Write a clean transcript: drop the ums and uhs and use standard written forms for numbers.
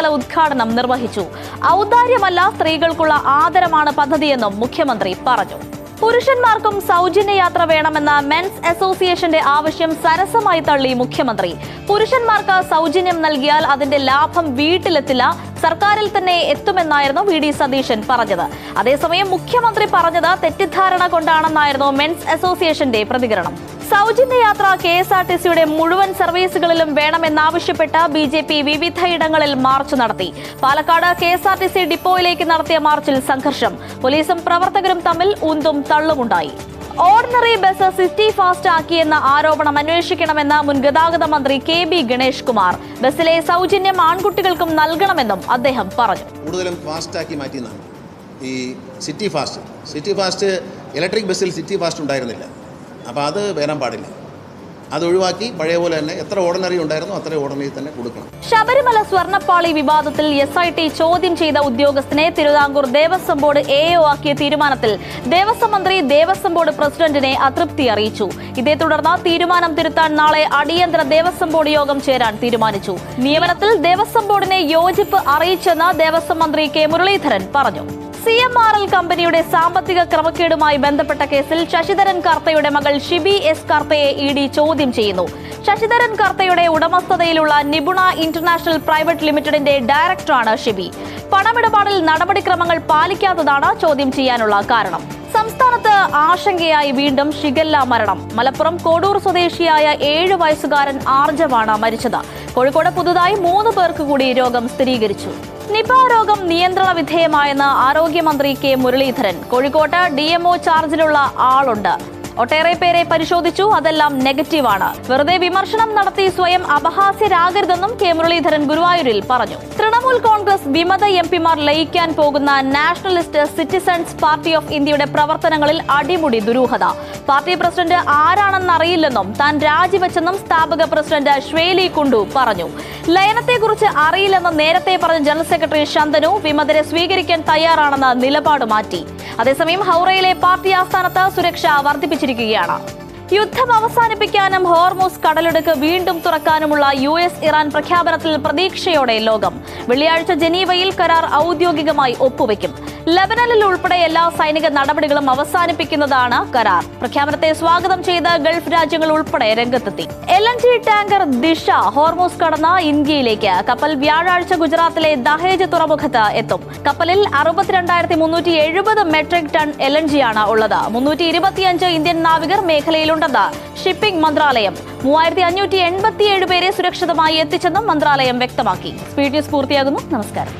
സംസ്ഥാനതല ഉദ്ഘാടനം നിർവഹിച്ചു. ഔദാര്യമല്ല, സ്ത്രീകൾക്കുള്ള ആദരമാണ് പദ്ധതിയെന്നും മുഖ്യമന്ത്രി പറഞ്ഞു. പുരുഷന്മാർക്കും സൗജന്യ യാത്ര വേണമെന്ന മെൻസ് അസോസിയേഷന്റെ ആവശ്യം സരസമായി തള്ളി മുഖ്യമന്ത്രി. പുരുഷന്മാർക്ക് സൗജന്യം നൽകിയാൽ അതിന്റെ ലാഭം വീട്ടിലെത്തില്ല, സർക്കാരിൽ തന്നെ എത്തുമെന്നായിരുന്നു വി.ഡി. സതീശൻ പറഞ്ഞത്. അതേസമയം മുഖ്യമന്ത്രി പറഞ്ഞത് തെറ്റിദ്ധാരണ കൊണ്ടാണെന്നായിരുന്നു മെൻസ് അസോസിയേഷന്റെ പ്രതികരണം. സൗജന്യ യാത്ര കെ.എസ്.ആർ.ടി.സിയുടെ മുഴുവൻ സർവീസുകളിലും വേണമെന്നാവശ്യപ്പെട്ട് ബി.ജെ.പി. വിവിധയിടങ്ങളിൽ മാർച്ച് നടത്തി. പാലക്കാട് കെ.എസ്.ആർ.ടി.സി ഡിപ്പോയിലേക്ക് നടത്തിയ മാർച്ചിൽ സംഘർഷം. പോലീസും പ്രവർത്തകരും തമ്മിൽ ഉന്തും തള്ളുമുണ്ടായി. ഓർഡിനറി ബസ് സിറ്റി ഫാസ്റ്റ് ആക്കിയെന്ന ആരോപണം അന്വേഷിക്കണമെന്ന് മുൻ ഗതാഗത മന്ത്രി കെ.ബി. ഗണേഷ് കുമാർ. ബസ്സിലെ സൗജന്യം ആൺകുട്ടികൾക്കും നൽകണമെന്നും അദ്ദേഹം പറഞ്ഞു. കൂടുതലും ഫാസ്റ്റ് ആക്കി മാറ്റിയെന്നാണ് ഈ സിറ്റി ഫാസ്റ്റ്. ഇലക്ട്രിക് ബസ്സിൽ സിറ്റി ഫാസ്റ്റ് ഉണ്ടായിരുന്നില്ല. അപ്പോൾ അത് വരാൻ പാടില്ല. അത് ഒഴിവാക്കി പഴയ പോലെ തന്നെ എത്ര ഓർഡിനറി ഉണ്ടായിരുന്നോ അത്ര ഓർഡിനറി തന്നെ കൊടുക്കണം. ശബരിമല സ്വർണ്ണപ്പാളി വിവാദത്തിൽ SIT ചോദ്യം ചെയ്ത ഉദ്യോഗസ്ഥനെ തിരുവിതാംകൂർ ദേവസ്വം ബോർഡ് AO ആക്കിയ തീരുമാനത്തിൽ ദേവസ്വം മന്ത്രി ദേവസ്വം ബോർഡ് പ്രസിഡന്റിനെ അതൃപ്തി അറിയിച്ചു. ഇതേ തുടർന്ന് തീരുമാനം തിരുത്താൻ നാളെ അടിയന്തര ദേവസ്വം ബോർഡ് യോഗം ചേരാൻ തീരുമാനിച്ചു. നിയമനത്തിൽ ദേവസ്വം ബോർഡിനെ യോജിപ്പ് അറിയിച്ചെന്ന് ദേവസ്വം മന്ത്രി കെ മുരളീധരൻ പറഞ്ഞു. CMRL കമ്പനിയുടെ സാമ്പത്തിക ക്രമക്കേടുമായി ബന്ധപ്പെട്ട കേസിൽ ശശിധരൻ കർത്തയുടെ മകൾ ഷിബി എസ് കർത്തയെ ED ചോദ്യം ചെയ്യുന്നു. ശശിധരൻ കർത്തയുടെ ഉടമസ്ഥതയിലുള്ള നിപുണ ഇന്റർനാഷണൽ പ്രൈവറ്റ് ലിമിറ്റഡിന്റെ ഡയറക്ടറാണ് ഷിബി. പണമിടപാടിൽ നടപടിക്രമങ്ങൾ പാലിക്കാത്തതാണ് ചോദ്യം ചെയ്യാനുള്ള കാരണം. സംസ്ഥാനത്ത് ആശങ്കയായി വീണ്ടും ഷിഗല്ല മരണം. മലപ്പുറം കോഡൂർ സ്വദേശിയായ 7 വയസ്സുകാരൻ ആർജവാണ് മരിച്ചത്. കോഴിക്കോട് പുതുതായി 3 പേർക്ക് കൂടി രോഗം സ്ഥിരീകരിച്ചു. നിപ രോഗം നിയന്ത്രണ വിധേയമായെന്ന് ആരോഗ്യമന്ത്രി കെ മുരളീധരൻ. കോഴിക്കോട്ട് DMO ചാർജിലുള്ള ആളുണ്ട്. ഒട്ടേറെ പേരെ പരിശോധിച്ചു, അതെല്ലാം നെഗറ്റീവാണ്. വെറുതെ വിമർശനം നടത്തി സ്വയം അപഹാസ്യരാകരുതെന്നും കെ മുരളീധരൻ ഗുരുവായൂരിൽ പറഞ്ഞു. തൃണമൂൽ കോൺഗ്രസ് വിമത MP-മാർ ലയിക്കാൻ പോകുന്ന നാഷണലിസ്റ്റ് സിറ്റിസൺസ് പാർട്ടി ഓഫ് ഇന്ത്യയുടെ പ്രവർത്തനങ്ങളിൽ അടിമുടി ദുരൂഹത. പാർട്ടി പ്രസിഡന്റ് ആരാണെന്നറിയില്ലെന്നും താൻ രാജിവെച്ചെന്നും സ്ഥാപക പ്രസിഡന്റ് ശ്വേലി കുണ്ടു പറഞ്ഞു. ലയനത്തെക്കുറിച്ച് അറിയില്ലെന്ന് നേരത്തെ പറഞ്ഞ ജനറൽ സെക്രട്ടറി ശന്തനു വിമതരെ സ്വീകരിക്കാൻ തയ്യാറാണെന്ന് നിലപാട് മാറ്റി. അതേസമയം ഹൗറയിലെ പാർട്ടി ആസ്ഥാനത്ത് സുരക്ഷ വർദ്ധിപ്പിച്ചിരിക്കുകയാണ്. യുദ്ധം അവസാനിപ്പിക്കാനും ഹോർമൂസ് കടലിടുക്ക് വീണ്ടും തുറക്കാനുമുള്ള US-ഇറാൻ പ്രഖ്യാപനത്തിൽ പ്രതീക്ഷയോടെ ലോകം. വെള്ളിയാഴ്ച ജനീവയിൽ കരാർ ഔദ്യോഗികമായി ഒപ്പുവെക്കും. ലബനനിൽ ഉൾപ്പെടെ എല്ലാ സൈനിക നടപടികളും അവസാനിപ്പിക്കുന്നതാണ് കരാർ. പ്രഖ്യാപനത്തെ സ്വാഗതം ചെയ്ത് ഗൾഫ് രാജ്യങ്ങൾ ഉൾപ്പെടെ രംഗത്തെത്തി. LNG ടാങ്കർ ദിശ ഹോർമൂസ് കടന്ന് ഇന്ത്യയിലേക്ക്. കപ്പൽ വ്യാഴാഴ്ച ഗുജറാത്തിലെ ദഹേജ് തുറമുഖത്ത് എത്തും. കപ്പലിൽ 62,370 മെട്രിക് ടൺ LNG ആണ് ഉള്ളത്. 325 ഇന്ത്യൻ നാവികർ മേഖലയിലുണ്ടെന്ന് ഷിപ്പിംഗ് മന്ത്രാലയം. 3587 പേരെ സുരക്ഷിതമായി എത്തിച്ചെന്നും മന്ത്രാലയം വ്യക്തമാക്കി. സ്പീഡ് ന്യൂസ് പൂർത്തിയാകുന്നു. നമസ്കാരം.